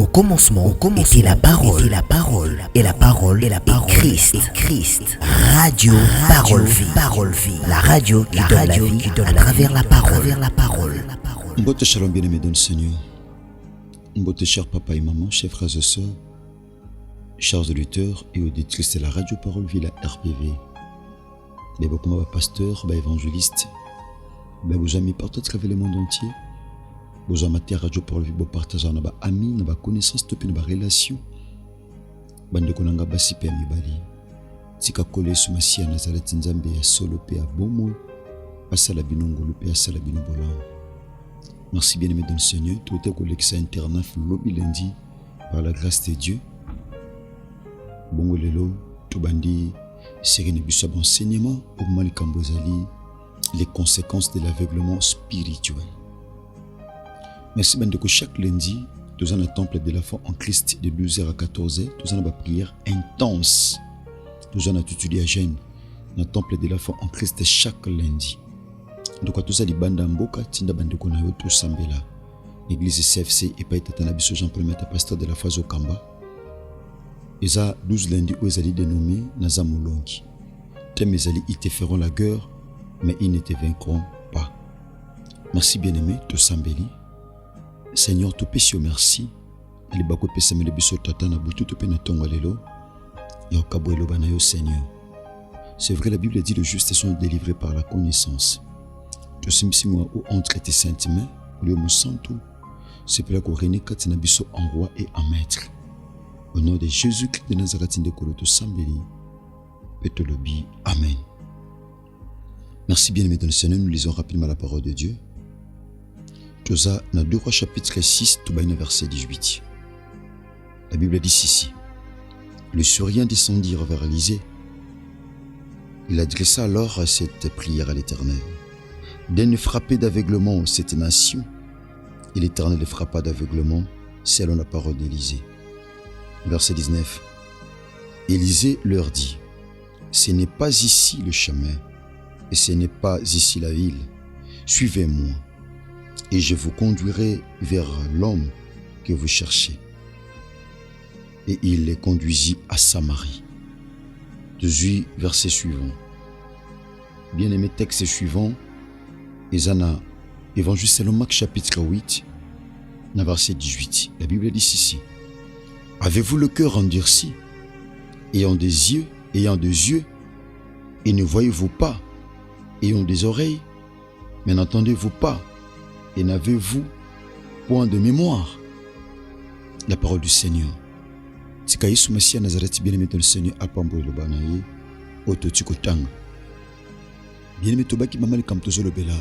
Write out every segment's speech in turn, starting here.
Au commencement était la parole, et la parole est Christ. Radio Parole Vie. La radio qui donne la vie à travers la parole. Mbote shalom bien-aimés dans le Seigneur. Mbote chers papa et maman, chers frères et sœurs, chers auditeurs et auditrices de la radio Parole Vie, la RPV. Les beaucoup pasteurs, évangélistes, vos amis partout à travers le monde entier. Vos amateurs radio Parole Vie, vos partageants, vos amis, vos connaissances, vos relations. Bande konanga basi pe mibali. Tika kole sou masia Nazareth Nzambe ya solo pe ya bomo. Asala binongolo pe asala binobola. Merci bien-aimé dans le Seigneur. Tout est collecté internat lobby lundi par la grâce de Dieu. Bongo lelo to bandi serene biso enseignement au Malikambozali les conséquences de l'aveuglement spirituel. Merci bande que chaque lundi nous avons un temple de la foi en Christ de 12h à 14h. Nous avons une prière intense. Nous avons étudié à Gênes, dans le temple de la foi en Christ chaque lundi. Donc, nous avons banda mboka, tinda bande kona yoto sambela. L'église CFC et pas état nabiso Jean Paul Meta pasteur de la foi Zokamba. Ils ont 12 lundis où ils allaient dénommer Nazamulongi. Thème ils allaient ils te feront la guerre, mais ils ne te vaincront pas. Merci bien-aimé, tout sambeli. Seigneur, tu pèses merci. Les bako pèse me lebiso tata na butu tu pène tonga lelo. Ya okabuelo banayo Seigneur. C'est vrai, la Bible dit le juste sont délivrés par la connaissance. Tu simsi moi ou entre tes saintes mains, au lieu de santo. C'est pour la couronne katina biso en roi et en maître. Au nom de Jésus-Christ de Nazareth de Koloto Sambeli, Petolobi, Amen. Merci bien-aimés dans le Seigneur, nous lisons rapidement la parole de Dieu. Toza na 2 Rois chapitre 6, tout bas verset 18. La Bible dit ceci. Le Syrien descendit vers Élysée. Il adressa alors cette prière à l'Éternel. Daigne frapper d'aveuglement cette nation. Et l'Éternel les frappa d'aveuglement selon la parole d'Élysée. Verset 19. Élysée leur dit, ce n'est pas ici le chemin, et ce n'est pas ici la ville. Suivez-moi. Et je vous conduirai vers l'homme que vous cherchez. Et il les conduisit à Samarie. 18 versets suivants. Bien-aimé texte suivant, Ezana, Évangile selon Marc chapitre 8, verset 18. La Bible dit ceci. Avez-vous le cœur endurci, ayant des yeux, et ne voyez-vous pas, ayant des oreilles, mais n'entendez-vous pas, et n'avez-vous point de mémoire? La parole du Seigneur. Tika Yesu Messia Nazareth bien-aimé dans le Seigneur apambo le banaye ototiko tanga. Bien-aimé tobaki mamali kam tozolo bela.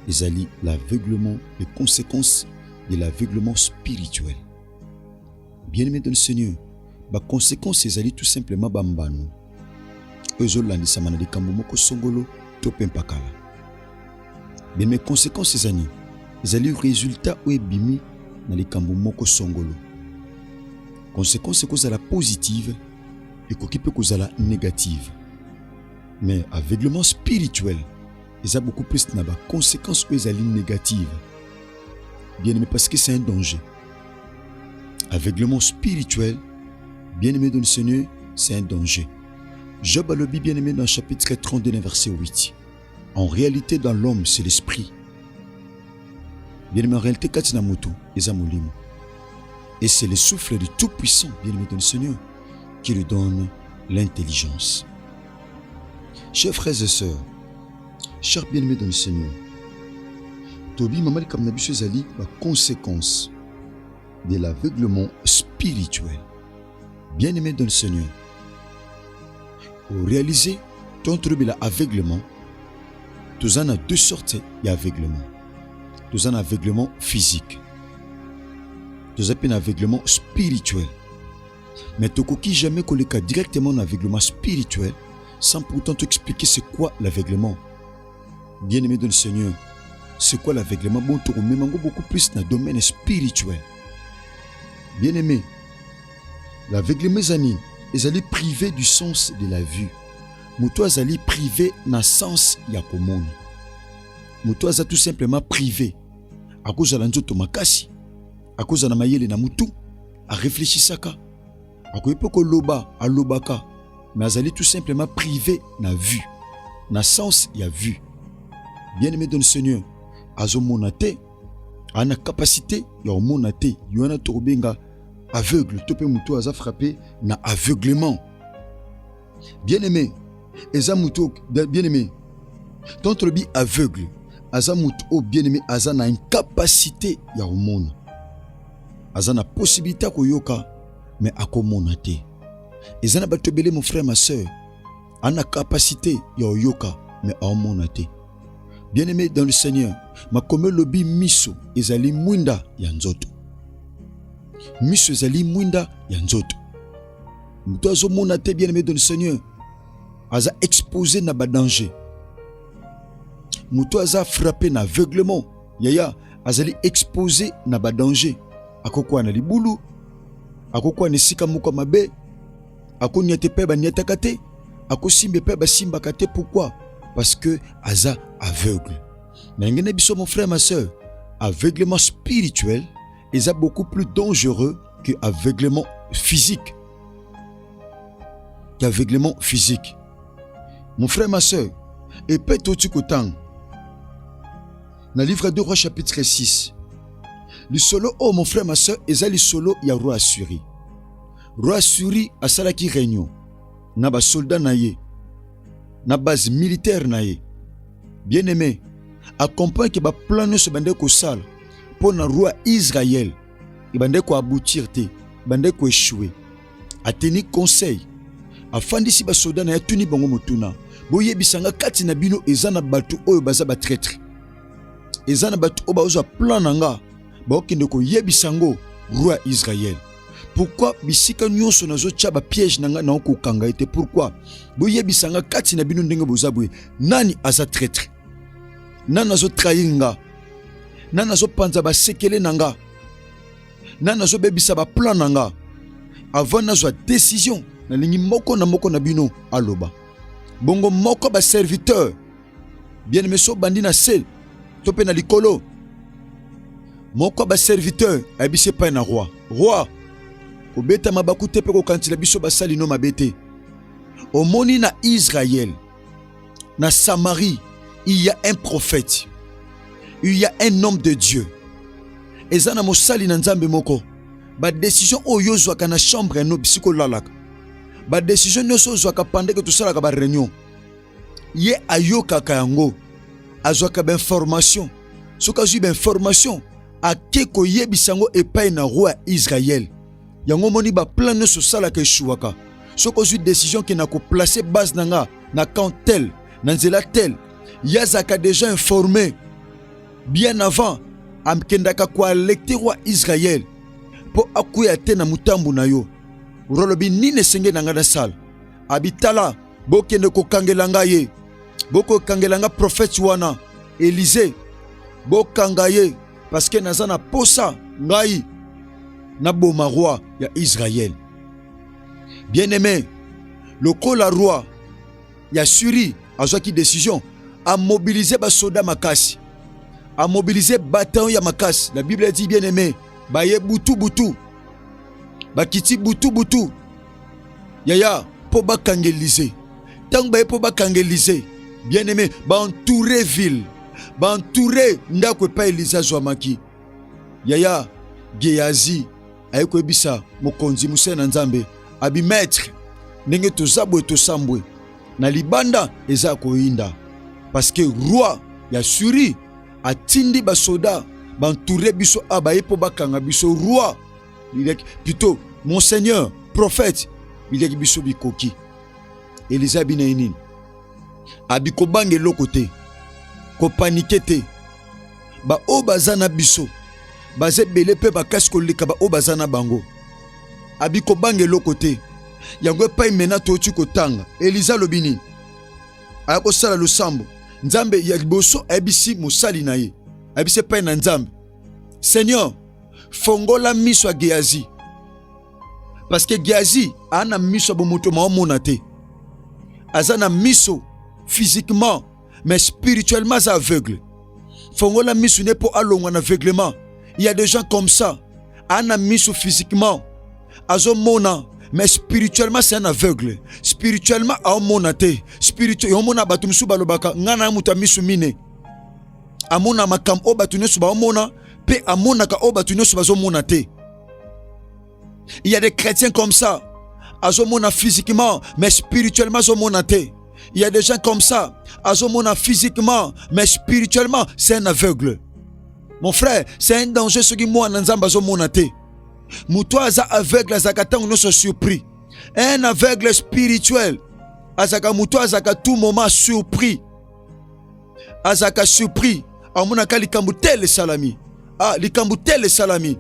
Ezali l'aveuglement, les conséquences de l'aveuglement spirituel. Bien-aimé dans le Seigneur, ba conséquences ezali tout simplement bambano. Ezolandi samana de kambo moko songolo to pempakala. Mais mes conséquences ezani ezali résultat ou ebimi na likambo moko songolo. Conséquence kozala positive et kokipe kozala négative. Mais aveuglement spirituel, il y a beaucoup plus de conséquences où ezali négative. Bien aimé parce que c'est un danger. Aveuglement spirituel, bien aimé dans le Seigneur, c'est un danger. Job a le bien aimé dans le chapitre 32 verset 8. En réalité, dans l'homme, c'est l'esprit. Bien aimé, en réalité, katina moto, ezamolimo. Et c'est le souffle du Tout-Puissant, bien-aimé dans le Seigneur, qui lui donne l'intelligence. Chers frères et sœurs, chers bien-aimés dans le Seigneur, Tobi Mamali Kamnabiso Zali, la conséquence de l'aveuglement spirituel. Bien-aimés dans le Seigneur, pour réaliser ton trouble l'aveuglement, tu en as deux sortes d'aveuglement. Tu en as aveuglement physique. Tu as un aveuglement spirituel. Mais tu n'as jamais collé directement un aveuglement spirituel sans pourtant t'expliquer c'est quoi l'aveuglement. Bien-aimé dans le Seigneur, c'est quoi l'aveuglement? Bon, tu remets beaucoup plus dans le domaine spirituel. Bien-aimé, l'aveuglement est allé privé du sens de la vue. Moutou est allé privé dans le sens yakomoni. Moutou est tout simplement privé à cause de l'anzoto makasi. À cause de la mayele na mutu, areflechisaka akoki mpe koloba alobaka mais azali tout simplement privé na vue na sens ya vue. Bien aimé dans le Seigneur, azomona te ana capacité ya omona te yona tobenga aveugle to pe mutu aza frappé na aveuglement. Bien aimé eza mutu bien aimé tant le aveugle aza mutu o bien aimé aza na incapacité ya omona aza na possibilité koyoka mais akomona te. Eza na bato ebele mon frère ma sœur ana capacité ya oyoka mais aomona te. Bien aimé dans le Seigneur, makome lobi miso ezali mwinda ya nzoto. Miso ezali mwinda ya nzoto. Mutu azomona te bien aimé dans le Seigneur, aza exposé na ba danger. Mutu aza frappé na aveuglement. Yaya azali exposé na ba danger. Akokwa na libulu, akokwa na sika moko mabe, akonyate pe ba nyataka te, akosimbe pe ba simbaka te. Pourquoi? Parce que aza aveugle. Mais ngene biso mon frère ma sœur, aveuglement spirituel est beaucoup plus dangereux que aveuglement physique. Qu'aveuglement physique. Mon frère ma sœur, et peut-être tu kotang. Dans le livre de Rois chapitre 6. Le solo oh mon frère ma sœur, est le solo ya roi Assuri. Roi Assuri a salaki réunion. Na ba soldat na ye. Na base militaire na ye. Bien aimé, accompagne que ba plan se bande ko sala pour na roi Israël. E bande ko aboutir te, bande ko échouer. A teni conseil. Afandi si ba soldat na ya tuni bango motuna. Boye bisanga kati na bino ezana batu oyo baza ba traître. Ezana batu oba ozo plan nanga. Ba okende ko yebisango roi Israël. Pourquoi bisika nyonso nazo tia ba piège nanga na ko kanga ete pourquoi boye bisanga kati na bino ndenge bozabwe nani aza traître nani azo trahir nga nani azo panza ba sekele nanga nani azo bebisa ba plan nanga avant nazo décision na lingi moko na bino aloba bongo moko ba serviteur bien aimé so bandi na sel to pe na likolo moko ba serviteur abise pa na roi Obeta mabaku tepe ko kantila biso basali no mabete. Omoni na Israël, na Samarie, il y a un prophète. Il y a un homme de Dieu. Ezana mosali na nzambe moko. Ba décision oyo zwaka na chambre no bisiko lalaka. Ba décision nyonso zwaka pande que tout ça ka ba réunion. Ye ayoka kayango. Azwaka ba information. Soka zui ba information akeko yebisango epai na roi Israël. Yango moni ba plan ne so sala ke shuwaka. Soko zui décision qui na ko placer base nanga na camp tel, na nzela tel. Yazaka déjà informé bien avant amkendaka kwa lecter roi Israël po akuya te na mutambu na yo. Rolobi nine senge nanga na sala. Abitala bokende ko kangelanga ye. Boko kangelanga prophète wana Élisée. Bokanga ye parce que nazana posa ngai na boma roi ya Israël. Bien aimé, le kola roi ya Suri a qui décision à mobiliser ba soda makasi, à mobiliser bataillon ya makasi. La Bible dit bien aimé, ba ye butu ba kiti butu yaya po ba kangeliser. Tant ba ye po ba kangeliser, bien aimé, ba entourer ville, ba entourer ndako pa Elisa zwamaki. Yaya Gehazi ayeko ebisa mokonzi musena nzambe abi maître ndenge tozabwe tosambwe na libanda eza koinda parce que roi ya Suri atindi ba soda bantouré biso abaye po bakanga biso roi plutôt monseigneur prophète bileki biso bikoki Elisa binaini abi ko bange lokote ko paniquer te ba obazana biso baze bele pe bakasi koleka ba obazana bango abiko bange lokote yango pa mena totu kotanga Elisa lobini ayako sala losambo nzambe ya liboso abisi musali na ye abise pa na nzambe Seigneur fongola miso ya Gehazi parce que Gehazi ana miso bomoto maomona te azana miso physiquement mais spirituellement aveugle fongola miso ne po alongwa na aveuglement. Il y a des gens comme ça. Ana miso physiquement, azomona, mais spirituellement c'est un aveugle. Spirituellement aomona te. Spirituellement omona batu musu balobaka ngana muta misu mine. Amona makam o batu nyoso baomona pe amona ka o batu nyoso bazomona te. Il y a des chrétiens comme ça. Azomona physiquement, mais spirituellement azomona te. Il y a des gens comme ça. Azomona physiquement, mais spirituellement c'est un aveugle. Mon frère, c'est un danger ce qui moi nanzamba azomona te. Moutoua aza aveugle azaka tango nyonso surpris. Un aveugle spirituel azaka moutoua azaka tout moment surpris. Azaka surpris. Amonaka likambo tele salami. Ah, likambo tele salami.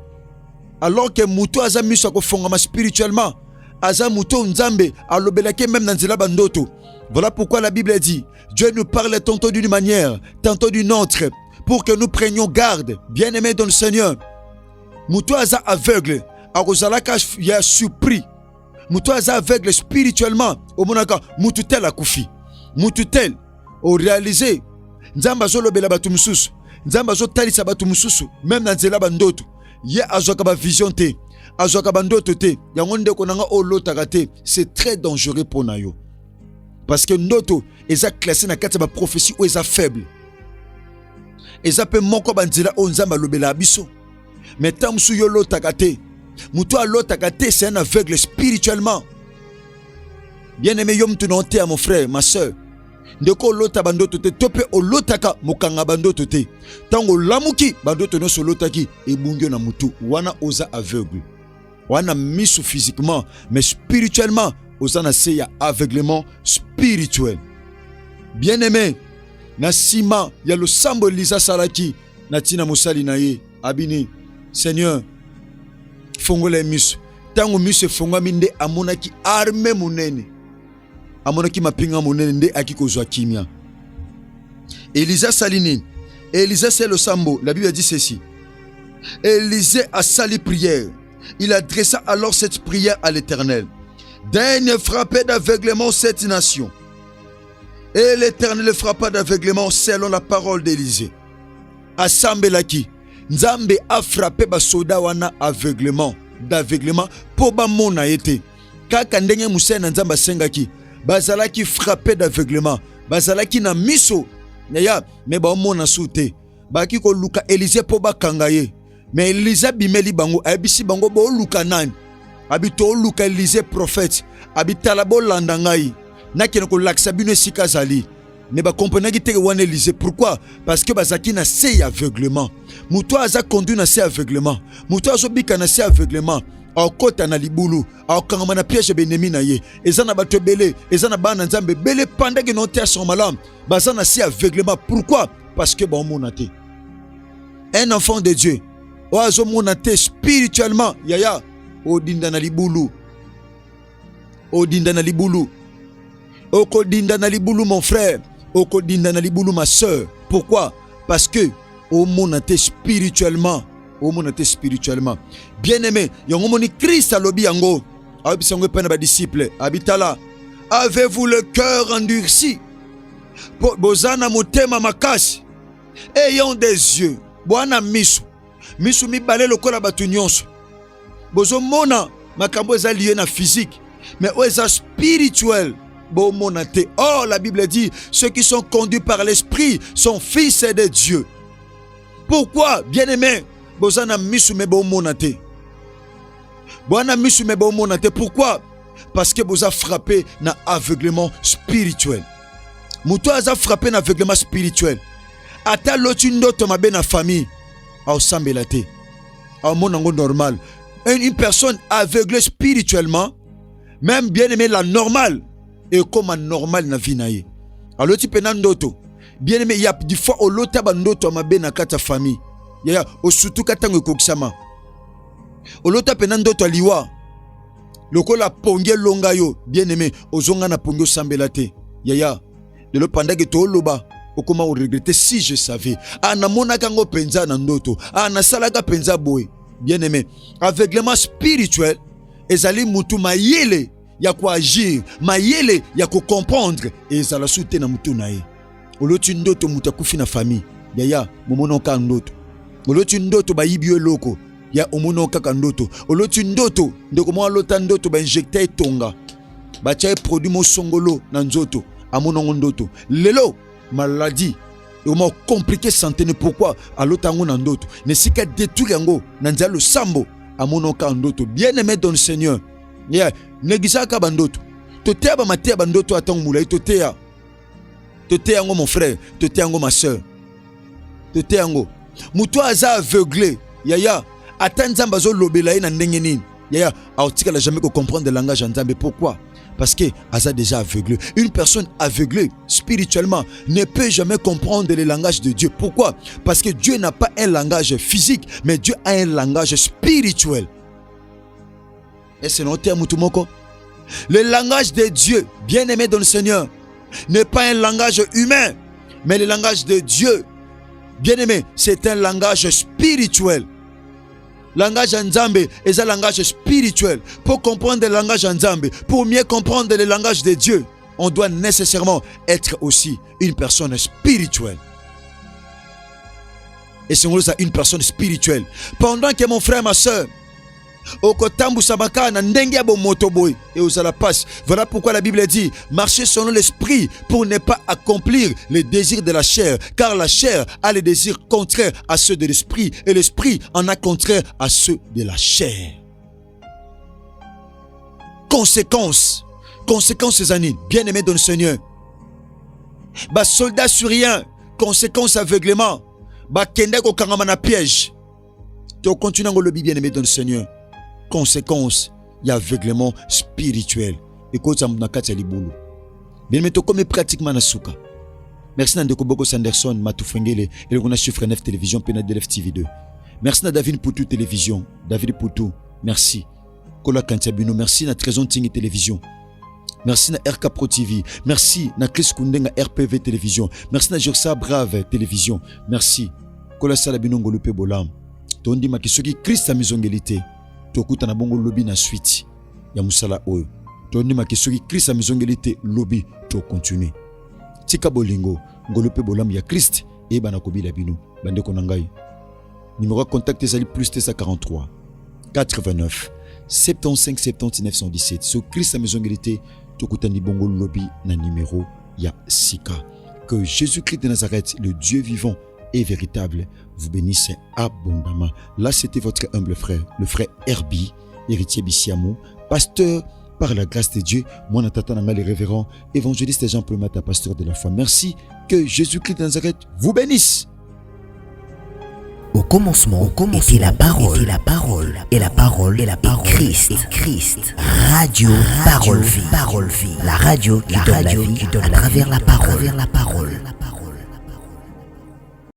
Alors que moutoua aza miso akofongama spirituellement. Aza moutoua nzambe alobelake même dans nzela bandoto. Voilà pourquoi la Bible dit Dieu nous parle tantôt d'une manière, tantôt d'une autre, pour que nous prenions garde, bien-aimés dans le Seigneur. Moutou aza aveugle, arozalaka ya surpris. Moutou aza aveugle spirituellement. Omonaka, moutou tel akufi. Moutou tel, au réalisé, nzamba zolobela batu mususu. Nzamba zotalisa batu mususu, même dans nzela bandoto. Ye azoka ba vision te, azoka bandoto te. Yangonde konanga o lotaka te. C'est très dangereux pour nayo. Parce que ndoto, eza classé na kati ba prophétie ou eza faible. Eza pe moko banzela o nzamba lobela biso. Mais tant que yo lotaka te, moutoua lotaka te, c'est un aveugle spirituellement. Bien-aimé yom tunonte à mon frère, ma soeur. Ndeko lota bandoto te, tope o lotaka mokanga bandoto te. Tango lamuki bandoto no so lotaki e bungyo na mutu. Wana oza aveugle. Wana misu physiquement, mais spirituellement, oza na se ya aveuglement spirituel. Bien-aimé, na sima ya lo sambo lisa salaki na tina mosali na ye abini. Seigneur, fongola miso. Tango miso fongwami nde amonaki arme munene. Amonaki mapinga munene nde akikozwa kimia. Élisée salini. Élisée c'est le sambo. La Bible dit ceci. Élisée a sali prière. Il adressa alors cette prière à l'Éternel. Daigne frapper d'aveuglement cette nation. Et l'Éternel frappa d'aveuglement selon la parole d'Élisée. Asambelaki. Nzambe a frappé ba soda wana aveuglement, d'aveuglement po ba mona ete. Kaka ndenge musena nzamba sengaki, bazalaki frappé d'aveuglement, bazalaki na miso. Yaya, me ba mona sute. Baki ko luka Élisée po ba kangaye. Mais Élisée bimeli bango, abisi bango bo luka nani. Abito luka Élisée prophète, abitala bo landangai. Nakene ko laksa bino sika zali. Ne ba comprenez que wana Élisée. Pourquoi? Parce que bazaki na se aveuglement. Moutoua aza conduit na se aveuglement. Moutoua azo bika na se aveuglement. Aokota na libulu, aokangama na piège benemi na ye. Eza na bato belé, eza na bana nzambe belé pendant que non te son malam. Baza na se aveuglement. Pourquoi? Parce que bon monate. Un enfant de Dieu. Oazo monate spirituellement. Yaya, odinda na libulu. Odinda na libulu. Okodinda na libulu mon frère. Okodinda na libulu ma soeur. Pourquoi? Parce que au monate spirituellement. Au monate spirituellement. Bien-aimé, yongomoni Christ alobi yango. Abisango pena ba disciple. Abitala. Avez-vous le cœur endurci? Bozana motema makasi. Ayons des yeux. Bwana misu. Misu mibale lokola batu nyonso. Bozo mona makambo eza lié na physique. Mais oza spirituel. Oh, la Bible dit, ceux qui sont conduits par l'esprit sont fils de Dieu. Pourquoi, bien-aimé, bozana misu me bo monate. Boana misu me bo monate. Pourquoi? Parce que boza frappé na aveuglement spirituel. Mouto aza frappé na aveuglement spirituel. Ata loti ndoto mabe na famille. Au sambelate. Au monango normal. Une personne aveuglée spirituellement, même bien-aimé la normale, et comme normal na vie na ye. Alors tu peux ndoto. Bien aimé, il y a des fois au lota bandoto ma na kata famille. Ya au surtout katango kokisama. Au lota penandoto liwa. Lokola ponge longa yo, bien aimé, ozonga na pongo sambelate. Ya de lo panda ke to loba. Okoma o regretter si je savais. Ana mona kango penza na ndoto. Ana salaka penza boy. Bien aimé, aveuglement spirituel ezali mutu mayele ya ko agir, mayele ya ko comprendre et ezala soute na mutu na ye. Oloti ndoto muta kufi na famille. Yaya momona ka ndoto. Oloti ndoto ba yibio loko. ya omono kaka ndoto oloti ndoto ndeko mwa lota ndoto ba injecter tonga ba tia produit mo songolo na nzoto amonongo ndoto lelo maladie Comment compliqué santé pourquoi alota ngo na ndoto ne sika détruire yango na nzalo sambo amono ka ndoto bien aimé dans le Seigneur yeah negisa ka bandoto totea ba matea bandoto atango mulai totea ngo mon frère totea ngo ma sœur totea ngo muto aza aveuglé yaya atanzamba zo lobela na ndenge nini yaya autika la jamais comprendre le langage nzambe pourquoi parce que Asa déjà aveuglé. Une personne aveuglée spirituellement ne peut jamais comprendre le langage de Dieu. Pourquoi? Parce que Dieu n'a pas un langage physique, mais Dieu a un langage spirituel. Et c'est notre terme, Moutoumoko. Le langage de Dieu, bien aimé dans le Seigneur, n'est pas un langage humain, mais le langage de Dieu, bien aimé, c'est un langage spirituel. Langage Nzambe est un langage spirituel. Pour comprendre le langage Nzambe, pour mieux comprendre le langage de Dieu, on doit nécessairement être aussi une personne spirituelle. Et c'est une personne spirituelle. Pendant que mon frère, ma soeur, et aux la passe. Voilà pourquoi la Bible dit marchez selon l'esprit pour ne pas accomplir les désirs de la chair, car la chair a les désirs contraires à ceux de l'esprit et l'esprit en a contraire à ceux de la chair. Conséquence ces années, bien aimés dans le Seigneur. Bah soldat syrien, conséquence aveuglement. Bah kende ko kangamana piège. Tu continues à le bien aimé dans le Seigneur. Conséquence, il y a aveuglement spirituel. Et quand tu as un libulu. Bien, mais tu comme pratiquement na souka. Merci à Ndekoboko Sanderson, Matou Fengele, et le Chiffre 9 Télévision, Pena DLF TV2. Merci à David Poutou Télévision, David Poutou, merci. Kola Kantiabino, merci à Trésor Tingi Télévision. Merci à RK Pro TV. Merci à Chris Kundenga RPV Télévision. Merci à Jursa Brave Télévision. Merci. Kola Salabino Ngolupe Bolam. Tondi Makisoki Christ à Mizongelité. Tokuta na bongo lobby na suite ya musala oyo toni makisoki Christ a mizongelite lobby to continue tika bolingo ngolope bolam ya Christ e bana kobila bino bande ko nangai numéro contact ezali plus 43 89 75 79 117 so Christ a mizongelite tokuta ni bongo lobby na numéro ya sika. Que Jésus-Christ de Nazareth, le Dieu vivant et véritable, vous bénisse abondamment. Là, c'était votre humble frère, le frère Herbie, héritier Bissiamou, pasteur par la grâce de Dieu, moi Natatananga les révérends, évangéliste Jean Plomata, pasteur de la foi. Merci, que Jésus-Christ de Nazareth vous bénisse. Au commencement était la parole, et la parole est Christ. Radio Parole Vie, la radio qui donne la vie à travers la parole.